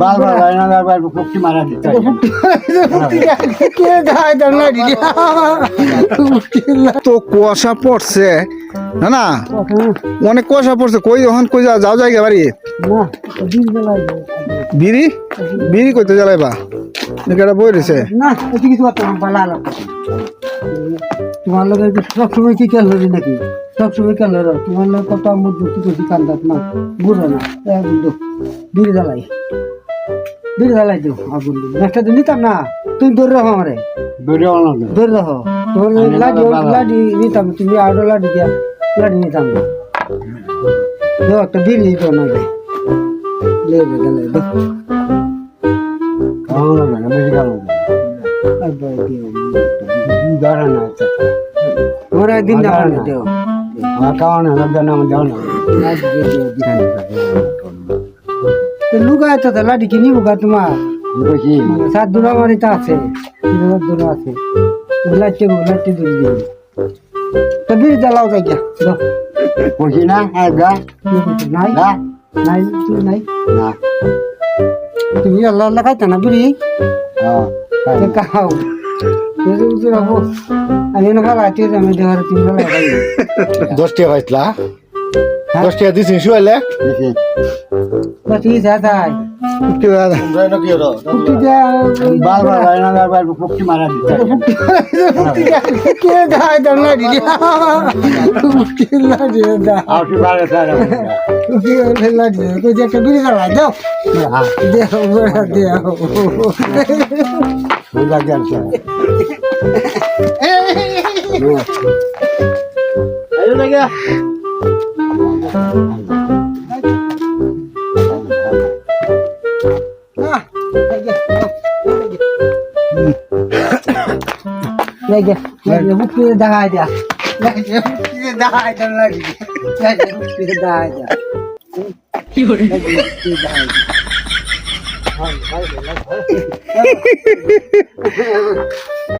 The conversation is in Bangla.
বারবার লাইনা বারবার ফুকটি মারা দিতে তো কুয়াশা পড়ছে না না অনেক কুয়াশা পড়ছে কই এখন কই যাও জায়গা বাড়ি বিড়ি বিড়ি কইতে জ্বালাইবা এটা বই রয়েছে না এটি কিছু ভালো তোমার লোক সবসময় কি খেল হলি নাকি সবসময় খেল তোমার লোক কত আমার যুক্তি করছি কান্দাত না বুঝো না বিড়ি জ্বালাই দিও আগুন নেক্সটা দিন নিতাম না তুমি ধরে রাখো আমারে ধরে রাখো তোমার লাডি নিতাম তুমি আরো লাডি দিয়া লাডি নিতাম না একটা বিড়ি দিও না লেবে জ্বালাই দো খাওয়া না বেশি খাওয়া ওরা দিন না দেও খাওয়া না লুগায় তো লাডি কিনি বুকা তোমার সাত দূর আমারই তো আছে দূর আছে লাইটে দূর দিবি তো বিড়ি জ্বালাও যাই গিয়া বসি না নাই নাই তুই নাই না তুমি আল্লাহ আল্লাহ খাইতে না বিড়ি খাও আমি না ভালো আছি আমি দেওয়ার তিন ভালো 10 টাকা পাইতলা 10 টাকা দিছিস শুয়াইলে ঠিক আছে কি দাদা বারবার লাইনা বারবার ফুকটি মারা দিতে কে দাই দমলা দিদি ফুকটি লাগি দা আউটি বারে সারা ফুকটি লাগি কই যে কবি না দাও দেও দেও বুঝা গেছে আরে লাগা Lagi, bukti dah ada. Lagi, bukti dah ada lagi. Lagi, bukti dah ada. Lagi, bukti dah ada.